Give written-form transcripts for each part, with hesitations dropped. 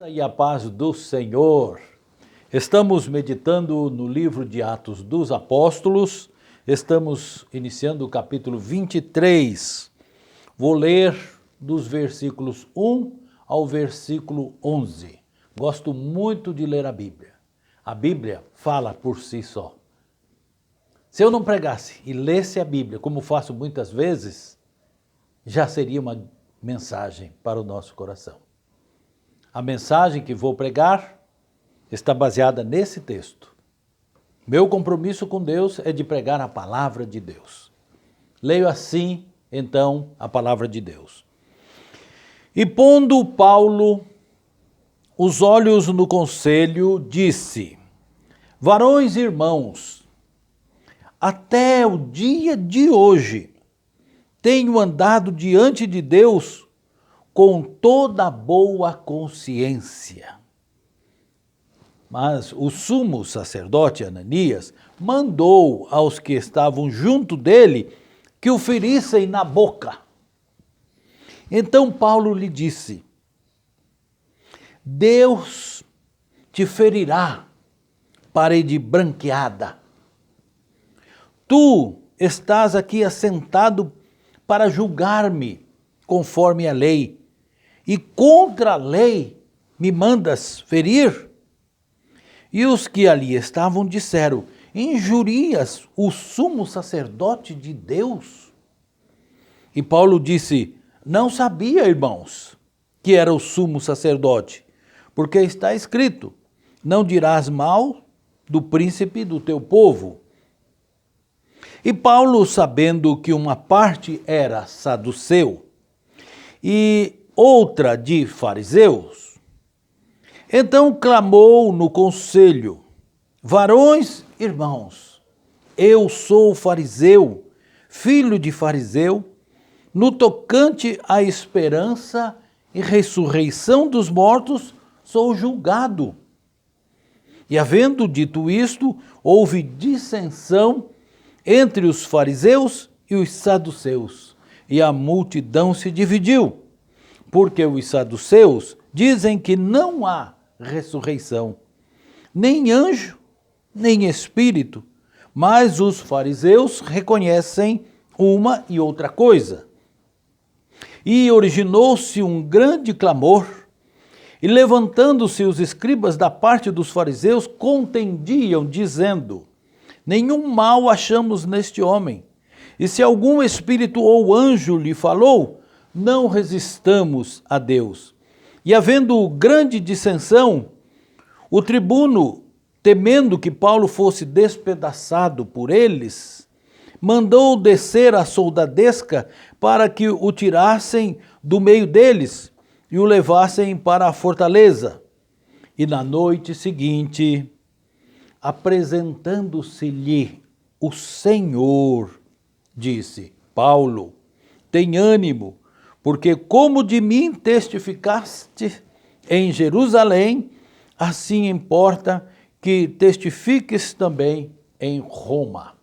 E a paz do Senhor. Estamos meditando no livro de Atos dos Apóstolos, estamos iniciando o capítulo 23. Vou ler dos versículos 1 ao versículo 11. Gosto muito de ler a Bíblia. A Bíblia fala por si só. Se eu não pregasse e lesse a Bíblia, como faço muitas vezes, já seria uma mensagem para o nosso coração. A mensagem que vou pregar está baseada nesse texto. Meu compromisso com Deus é de pregar a palavra de Deus. Leio assim, então, a palavra de Deus. E pondo Paulo os olhos no conselho, disse: Varões e irmãos, até o dia de hoje tenho andado diante de Deus com toda boa consciência. Mas o sumo sacerdote Ananias mandou aos que estavam junto dele que o ferissem na boca. Então Paulo lhe disse: Deus te ferirá, parede branqueada. Tu estás aqui assentado para julgar-me conforme a lei, e contra a lei me mandas ferir? E os que ali estavam disseram: Injurias o sumo sacerdote de Deus? E Paulo disse: Não sabia, irmãos, que era o sumo sacerdote, porque está escrito: Não dirás mal do príncipe do teu povo. E Paulo, sabendo que uma parte era saduceu e outra de fariseus, então clamou no conselho: Varões, irmãos, eu sou fariseu, filho de fariseu, no tocante à esperança e ressurreição dos mortos, sou julgado. E havendo dito isto, houve dissensão entre os fariseus e os saduceus, e a multidão se dividiu, porque os saduceus dizem que não há ressurreição, nem anjo, nem espírito, mas os fariseus reconhecem uma e outra coisa. E originou-se um grande clamor, e levantando-se os escribas da parte dos fariseus, contendiam, dizendo: Nenhum mal achamos neste homem, e se algum espírito ou anjo lhe falou, não resistamos a Deus. E havendo grande dissensão, o tribuno, temendo que Paulo fosse despedaçado por eles, mandou descer a soldadesca para que o tirassem do meio deles e o levassem para a fortaleza. E na noite seguinte, apresentando-se-lhe o Senhor, disse: Paulo, tem ânimo, porque como de mim testificaste em Jerusalém, assim importa que testifiques também em Roma.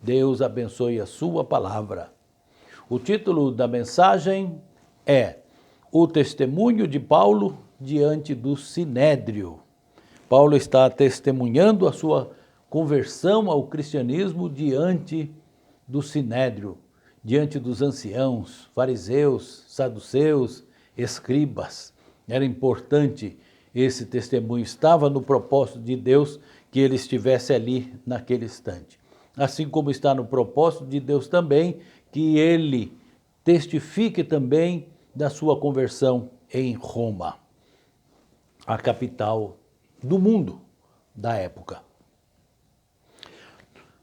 Deus abençoe a sua palavra. O título da mensagem é O Testemunho de Paulo diante do Sinédrio. Paulo está testemunhando a sua conversão ao cristianismo diante do Sinédrio, diante dos anciãos, fariseus, saduceus, escribas. Era importante esse testemunho, estava no propósito de Deus que ele estivesse ali naquele instante. Assim como está no propósito de Deus também que ele testifique também da sua conversão em Roma, a capital do mundo da época.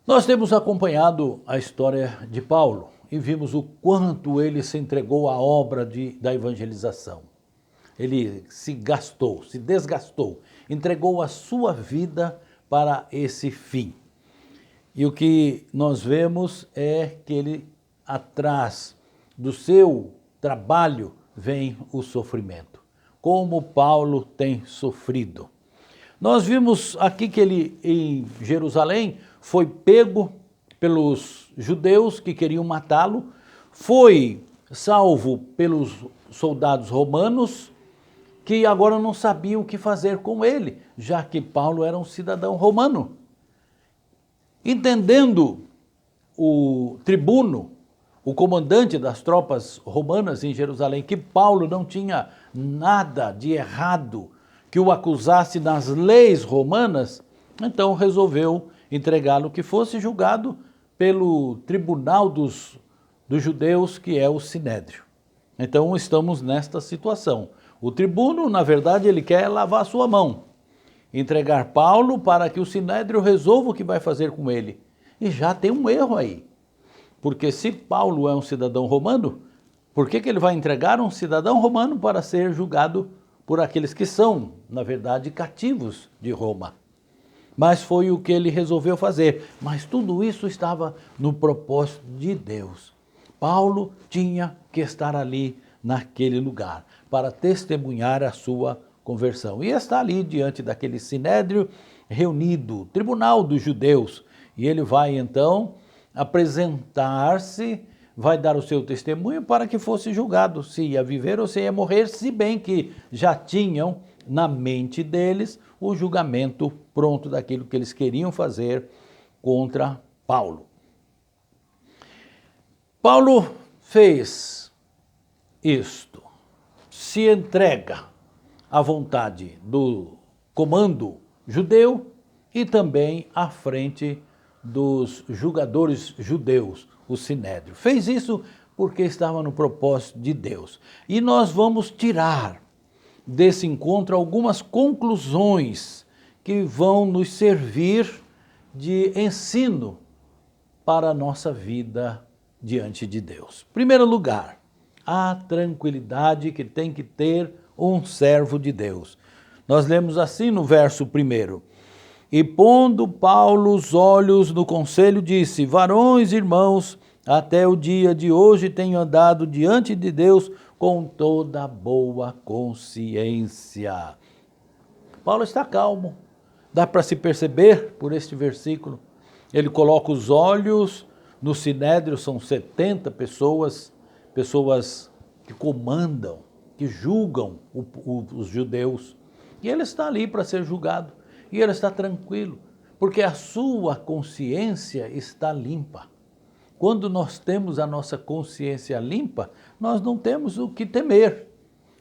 Nós temos acompanhado a história de Paulo e vimos o quanto ele se entregou à obra da evangelização. Ele se gastou, se desgastou, entregou a sua vida para esse fim. E o que nós vemos é que ele, atrás do seu trabalho, vem o sofrimento. Como Paulo tem sofrido. Nós vimos aqui que ele, em Jerusalém, foi pego pelos judeus que queriam matá-lo, foi salvo pelos soldados romanos que agora não sabiam o que fazer com ele, já que Paulo era um cidadão romano. Entendendo o tribuno, o comandante das tropas romanas em Jerusalém, que Paulo não tinha nada de errado que o acusasse nas leis romanas, então resolveu entregá-lo que fosse julgado pelo tribunal dos judeus, que é o Sinédrio. Então estamos nesta situação. O tribuno, na verdade, ele quer lavar a sua mão, entregar Paulo para que o Sinédrio resolva o que vai fazer com ele. E já tem um erro aí. Porque se Paulo é um cidadão romano, por que ele vai entregar um cidadão romano para ser julgado por aqueles que são, na verdade, cativos de Roma? Mas foi o que ele resolveu fazer. Mas tudo isso estava no propósito de Deus. Paulo tinha que estar ali naquele lugar para testemunhar a sua conversão. E está ali diante daquele sinédrio reunido, tribunal dos judeus. E ele vai então apresentar-se, vai dar o seu testemunho para que fosse julgado, se ia viver ou se ia morrer, se bem que já tinham na mente deles o julgamento pronto daquilo que eles queriam fazer contra Paulo. Paulo fez isto, se entrega à vontade do comando judeu e também à frente dos julgadores judeus, o Sinédrio. Fez isso porque estava no propósito de Deus. E nós vamos tirar desse encontro algumas conclusões que vão nos servir de ensino para a nossa vida diante de Deus. Em primeiro lugar, a tranquilidade que tem que ter um servo de Deus. Nós lemos assim no verso 1: E pondo Paulo os olhos no conselho, disse: Varões, irmãos, até o dia de hoje tenho andado diante de Deus com toda boa consciência. Paulo está calmo, dá para se perceber por este versículo. Ele coloca os olhos no sinédrio, são 70 pessoas que comandam, que julgam os judeus. E ele está ali para ser julgado. E ele está tranquilo, porque a sua consciência está limpa. Quando nós temos a nossa consciência limpa, nós não temos o que temer.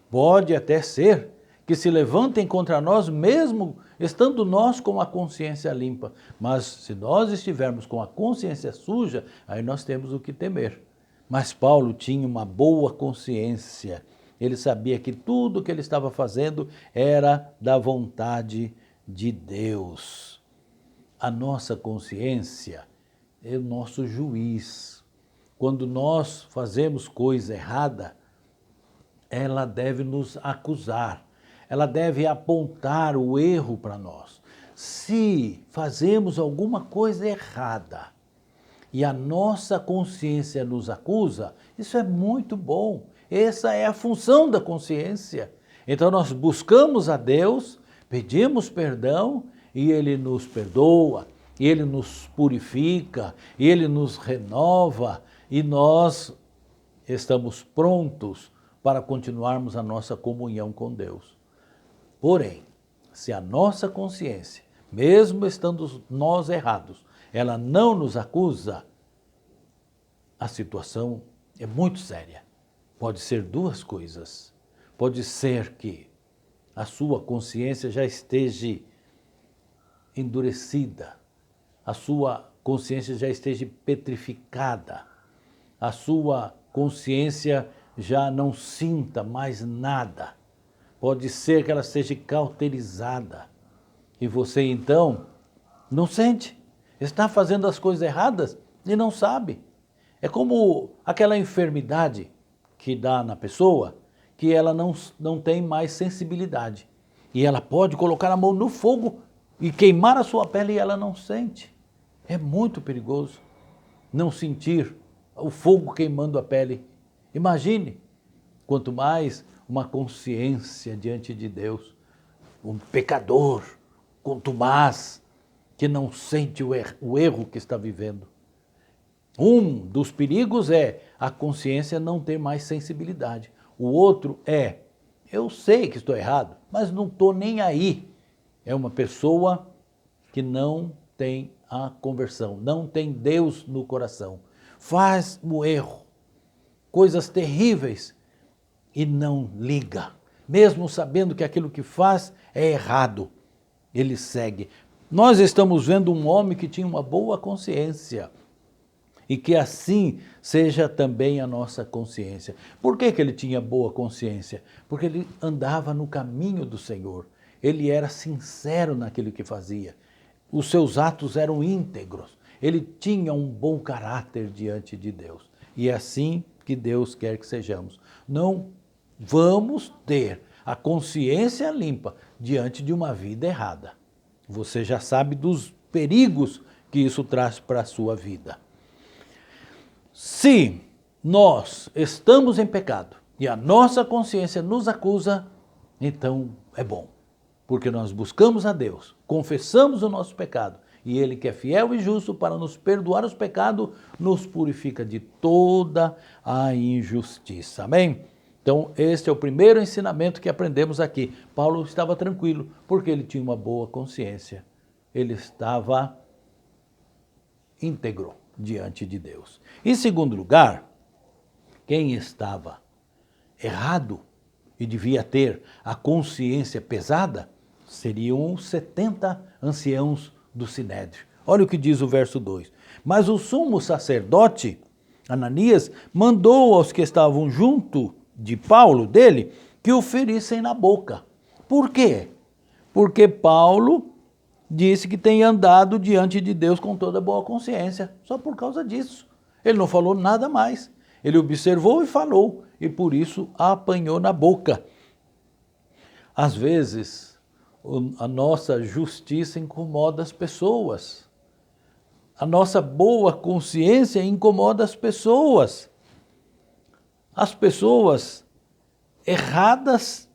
Pode até ser que se levantem contra nós, mesmo estando nós com a consciência limpa. Mas se nós estivermos com a consciência suja, aí nós temos o que temer. Mas Paulo tinha uma boa consciência. Ele sabia que tudo o que ele estava fazendo era da vontade de Deus. A nossa consciência é o nosso juiz. Quando nós fazemos coisa errada, ela deve nos acusar, ela deve apontar o erro para nós. Se fazemos alguma coisa errada e a nossa consciência nos acusa, isso é muito bom. Essa é a função da consciência. Então nós buscamos a Deus, pedimos perdão e Ele nos perdoa, e Ele nos purifica, e Ele nos renova, e nós estamos prontos para continuarmos a nossa comunhão com Deus. Porém, se a nossa consciência, mesmo estando nós errados, ela não nos acusa, a situação é muito séria. Pode ser duas coisas. Pode ser que a sua consciência já esteja endurecida, a sua consciência já esteja petrificada, a sua consciência já não sinta mais nada. Pode ser que ela esteja cauterizada e você então não sente, está fazendo as coisas erradas e não sabe. É como aquela enfermidade que dá na pessoa, que ela não tem mais sensibilidade. E ela pode colocar a mão no fogo e queimar a sua pele e ela não sente. É muito perigoso não sentir o fogo queimando a pele. Imagine, quanto mais uma consciência diante de Deus, um pecador contumaz, que não sente o erro que está vivendo. Um dos perigos é a consciência não ter mais sensibilidade. O outro é eu sei que estou errado, mas não estou nem aí. É uma pessoa que não tem a conversão, não tem Deus no coração. Faz o erro, coisas terríveis e não liga. Mesmo sabendo que aquilo que faz é errado, ele segue. Nós estamos vendo um homem que tinha uma boa consciência. E que assim seja também a nossa consciência. Por que ele tinha boa consciência? Porque ele andava no caminho do Senhor. Ele era sincero naquilo que fazia. Os seus atos eram íntegros. Ele tinha um bom caráter diante de Deus. E é assim que Deus quer que sejamos. Não vamos ter a consciência limpa diante de uma vida errada. Você já sabe dos perigos que isso traz para a sua vida. Se nós estamos em pecado e a nossa consciência nos acusa, então é bom, porque nós buscamos a Deus, confessamos o nosso pecado e Ele que é fiel e justo para nos perdoar os pecados, nos purifica de toda a injustiça. Amém? Então este é o primeiro ensinamento que aprendemos aqui. Paulo estava tranquilo, porque ele tinha uma boa consciência. Ele estava íntegro diante de Deus. Em segundo lugar, quem estava errado e devia ter a consciência pesada seriam os 70 anciãos do Sinédrio. Olha o que diz o verso 2. Mas o sumo sacerdote, Ananias, mandou aos que estavam junto de Paulo, dele, que o ferissem na boca. Por quê? Porque Paulo disse que tem andado diante de Deus com toda boa consciência, só por causa disso. Ele não falou nada mais. Ele observou e falou, e por isso a apanhou na boca. Às vezes, a nossa justiça incomoda as pessoas. A nossa boa consciência incomoda as pessoas. As pessoas erradas,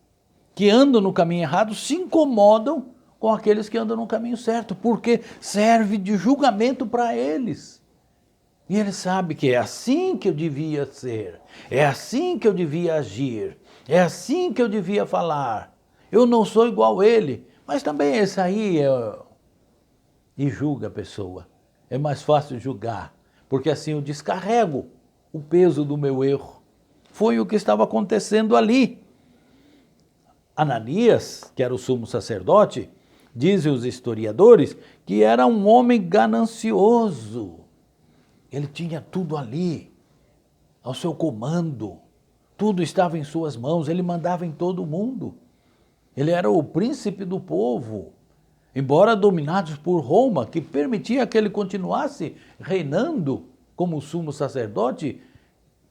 que andam no caminho errado, se incomodam com aqueles que andam no caminho certo, porque serve de julgamento para eles. E ele sabe que é assim que eu devia ser, é assim que eu devia agir, é assim que eu devia falar. Eu não sou igual a ele, mas também esse aí e julga a pessoa. É mais fácil julgar, porque assim eu descarrego o peso do meu erro. Foi o que estava acontecendo ali. Ananias, que era o sumo sacerdote, dizem os historiadores, que era um homem ganancioso. Ele tinha tudo ali, ao seu comando. Tudo estava em suas mãos, ele mandava em todo mundo. Ele era o príncipe do povo. Embora dominados por Roma, que permitia que ele continuasse reinando como sumo sacerdote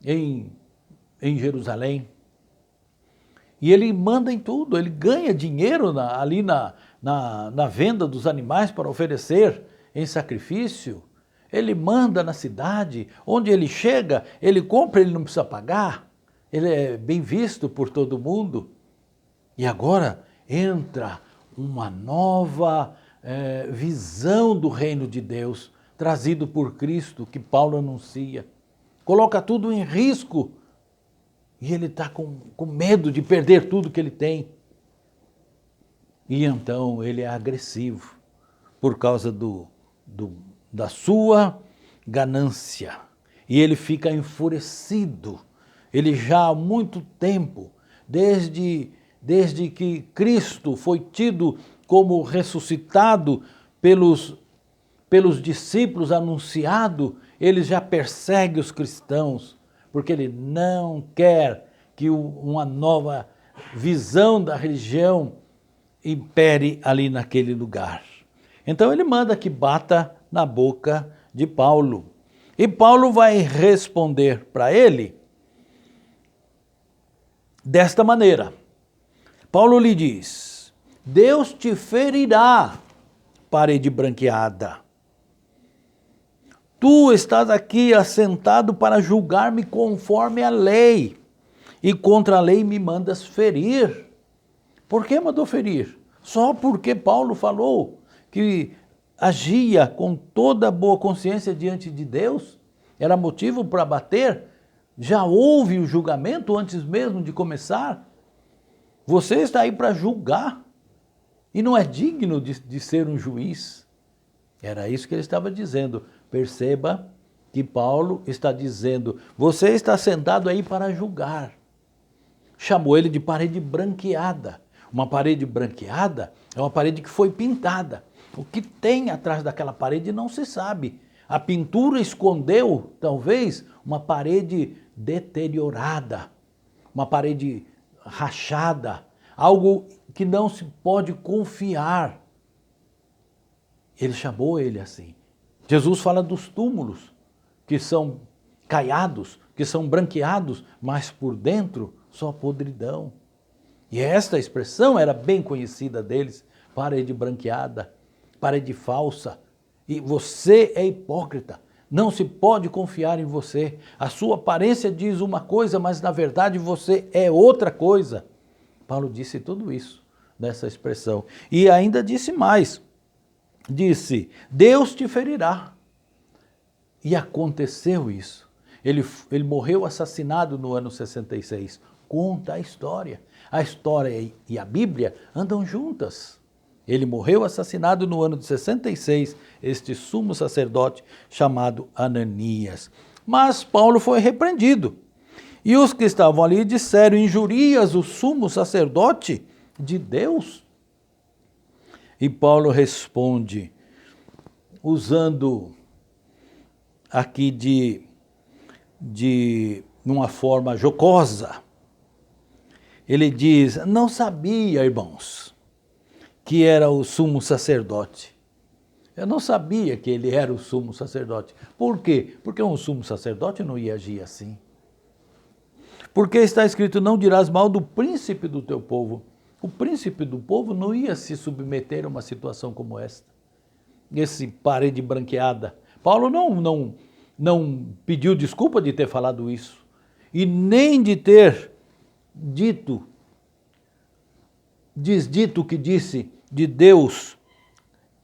em Jerusalém. E ele manda em tudo, ele ganha dinheiro ali na venda dos animais para oferecer em sacrifício. Ele manda na cidade, onde ele chega, ele compra, ele não precisa pagar. Ele é bem visto por todo mundo. E agora entra uma nova visão do reino de Deus, trazido por Cristo, que Paulo anuncia. Coloca tudo em risco. E ele está com medo de perder tudo que ele tem. E então ele é agressivo por causa da sua ganância. E ele fica enfurecido. Ele já há muito tempo, desde que Cristo foi tido como ressuscitado pelos discípulos, anunciado, ele já persegue os cristãos, porque ele não quer que uma nova visão da religião impere ali naquele lugar. Então ele manda que bata na boca de Paulo. E Paulo vai responder para ele desta maneira. Paulo lhe diz: Deus te ferirá, parede branqueada. Tu estás aqui assentado para julgar-me conforme a lei, e contra a lei me mandas ferir. Por que mandou ferir? Só porque Paulo falou que agia com toda boa consciência diante de Deus? Era motivo para bater? Já houve o julgamento antes mesmo de começar? Você está aí para julgar e não é digno de ser um juiz. Era isso que ele estava dizendo. Perceba que Paulo está dizendo, você está sentado aí para julgar. Chamou ele de parede branqueada. Uma parede branqueada é uma parede que foi pintada. O que tem atrás daquela parede não se sabe. A pintura escondeu, talvez, uma parede deteriorada, uma parede rachada, algo que não se pode confiar. Ele chamou ele assim. Jesus fala dos túmulos, que são caiados, que são branqueados, mas por dentro só podridão. E esta expressão era bem conhecida deles, parede branqueada, parede falsa. E você é hipócrita, não se pode confiar em você. A sua aparência diz uma coisa, mas na verdade você é outra coisa. Paulo disse tudo isso nessa expressão. E ainda disse mais, disse, Deus te ferirá. E aconteceu isso. Ele morreu assassinado no ano 66. Conta a história. A história e a Bíblia andam juntas. Ele morreu assassinado no ano de 66, este sumo sacerdote chamado Ananias. Mas Paulo foi repreendido. E os que estavam ali disseram, injurias o sumo sacerdote de Deus? E Paulo responde, usando aqui de uma forma jocosa. Ele diz, não sabia, irmãos, que era o sumo sacerdote. Eu não sabia que ele era o sumo sacerdote. Por quê? Porque um sumo sacerdote não ia agir assim. Porque está escrito, não dirás mal do príncipe do teu povo. O príncipe do povo não ia se submeter a uma situação como esta. Esse parede branqueada. Paulo não pediu desculpa de ter falado isso. E nem de ter desdito o que disse de Deus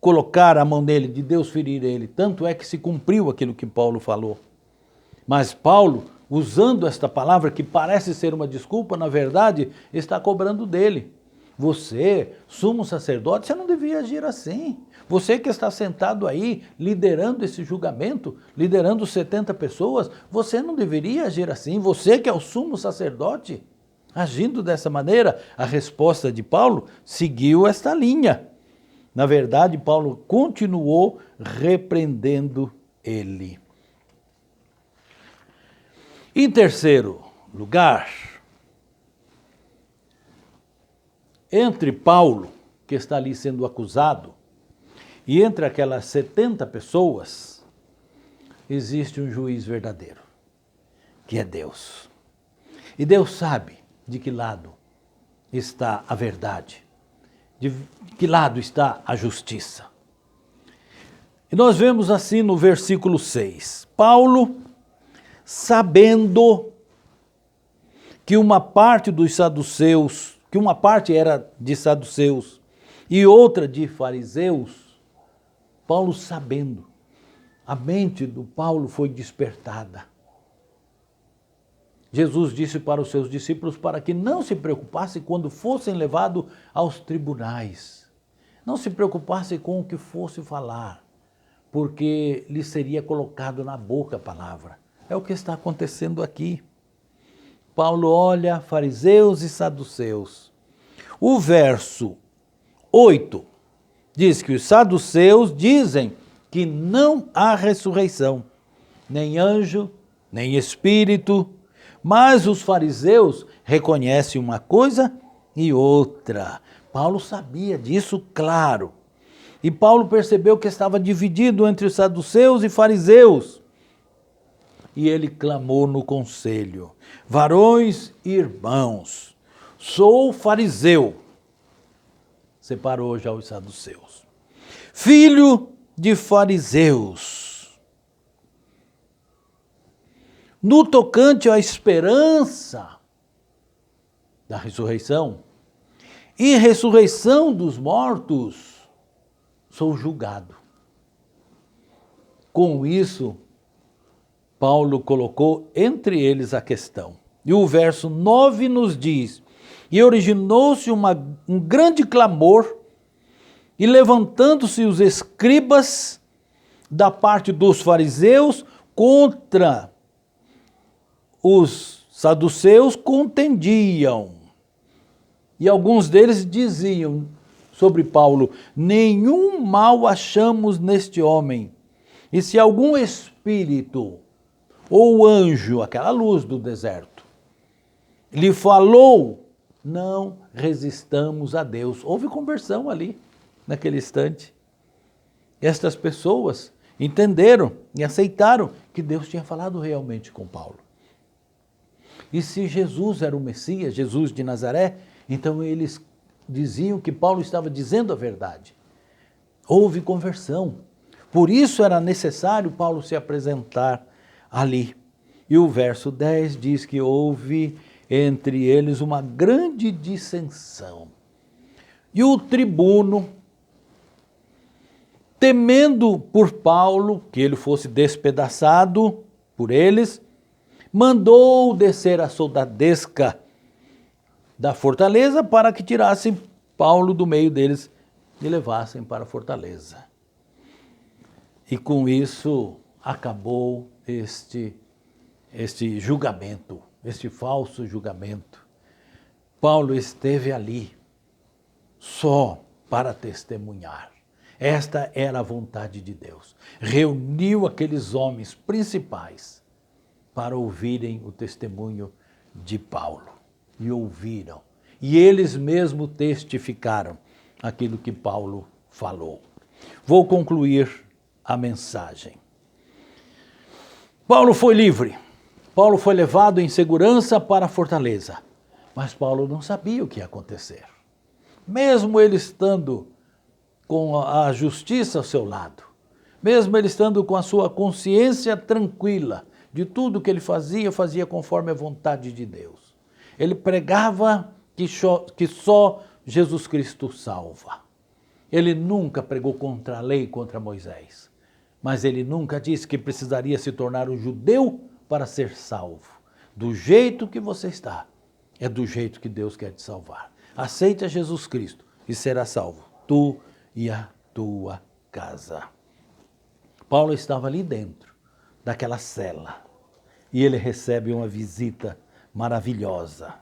colocar a mão nele, de Deus ferir ele. Tanto é que se cumpriu aquilo que Paulo falou. Mas Paulo, usando esta palavra que parece ser uma desculpa, na verdade, está cobrando dele. Você, sumo sacerdote, você não devia agir assim. Você que está sentado aí, liderando esse julgamento, liderando 70 pessoas, você não deveria agir assim. Você que é o sumo sacerdote, agindo dessa maneira, a resposta de Paulo seguiu esta linha. Na verdade, Paulo continuou repreendendo ele. Em terceiro lugar, entre Paulo, que está ali sendo acusado, e entre aquelas 70 pessoas, existe um juiz verdadeiro, que é Deus. E Deus sabe de que lado está a verdade, de que lado está a justiça. E nós vemos assim no versículo 6, Paulo, sabendo que uma parte dos saduceus, que uma parte era de saduceus e outra de fariseus, Paulo sabendo, a mente do Paulo foi despertada. Jesus disse para os seus discípulos para que não se preocupassem quando fossem levados aos tribunais. Não se preocupassem com o que fosse falar, porque lhe seria colocado na boca a palavra. É o que está acontecendo aqui. Paulo olha fariseus e saduceus. O verso 8 diz que os saduceus dizem que não há ressurreição, nem anjo, nem espírito, mas os fariseus reconhecem uma coisa e outra. Paulo sabia disso, claro. E Paulo percebeu que estava dividido entre os saduceus e fariseus. E ele clamou no conselho, varões e irmãos, sou fariseu. Separou já os saduceus. Filho de fariseus. No tocante à esperança da ressurreição e ressurreição dos mortos, sou julgado. Com isso, Paulo colocou entre eles a questão. E o verso 9 nos diz E originou-se um grande clamor, e levantando-se os escribas da parte dos fariseus contra os saduceus, contendiam. E alguns deles diziam sobre Paulo: nenhum mal achamos neste homem. E se algum espírito ou anjo, aquela luz do deserto, lhe falou, não resistamos a Deus. Houve conversão ali, naquele instante. Estas pessoas entenderam e aceitaram que Deus tinha falado realmente com Paulo. E se Jesus era o Messias, Jesus de Nazaré, então eles diziam que Paulo estava dizendo a verdade. Houve conversão. Por isso era necessário Paulo se apresentar ali. E o verso 10 diz que houve entre eles uma grande dissensão. E o tribuno, temendo por Paulo, que ele fosse despedaçado por eles, mandou descer a soldadesca da fortaleza para que tirassem Paulo do meio deles e levassem para a fortaleza. E com isso acabou este julgamento, este falso julgamento. Paulo esteve ali só para testemunhar. Esta era a vontade de Deus. Reuniu aqueles homens principais para ouvirem o testemunho de Paulo. E ouviram. E eles mesmos testificaram aquilo que Paulo falou. Vou concluir a mensagem. Paulo foi livre. Paulo foi levado em segurança para a fortaleza. Mas Paulo não sabia o que ia acontecer. Mesmo ele estando com a justiça ao seu lado, mesmo ele estando com a sua consciência tranquila de tudo que ele fazia conforme a vontade de Deus. Ele pregava que só Jesus Cristo salva. Ele nunca pregou contra a lei, contra Moisés. Mas ele nunca disse que precisaria se tornar um judeu para ser salvo. Do jeito que você está, é do jeito que Deus quer te salvar. Aceita Jesus Cristo e será salvo, tu e a tua casa. Paulo estava ali dentro daquela cela e ele recebe uma visita maravilhosa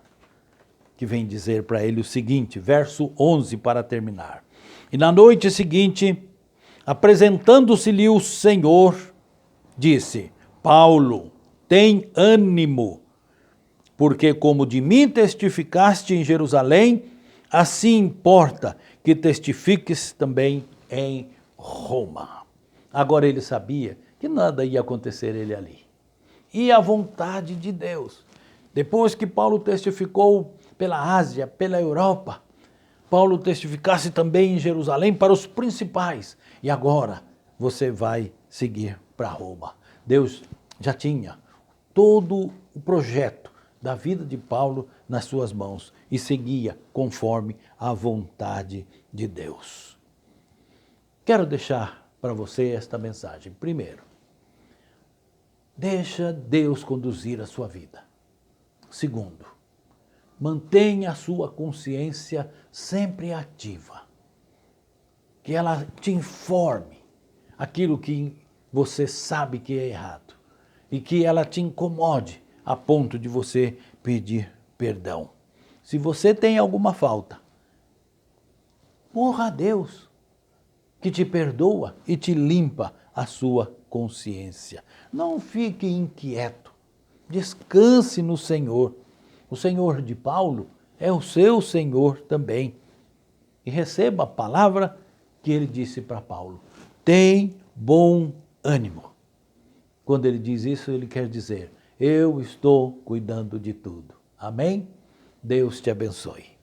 que vem dizer para ele o seguinte, verso 11 para terminar. E na noite seguinte, apresentando-se-lhe o Senhor, disse: Paulo, tem ânimo, porque como de mim testificaste em Jerusalém, assim importa que testifiques também em Roma. Agora ele sabia que nada ia acontecer ele ali. E a vontade de Deus. Depois que Paulo testificou pela Ásia, pela Europa, Paulo testificasse também em Jerusalém para os principais. E agora você vai seguir para Roma. Deus já tinha todo o projeto da vida de Paulo nas suas mãos e seguia conforme a vontade de Deus. Quero deixar para você esta mensagem. Primeiro, deixa Deus conduzir a sua vida. Segundo, mantenha a sua consciência sempre ativa. Que ela te informe aquilo que você sabe que é errado. E que ela te incomode a ponto de você pedir perdão. Se você tem alguma falta, honra a Deus, que te perdoa e te limpa a sua consciência. Não fique inquieto. Descanse no Senhor. O Senhor de Paulo é o seu Senhor também. E receba a palavra que ele disse para Paulo. Tem bom ânimo. Quando ele diz isso, ele quer dizer, eu estou cuidando de tudo. Amém? Deus te abençoe.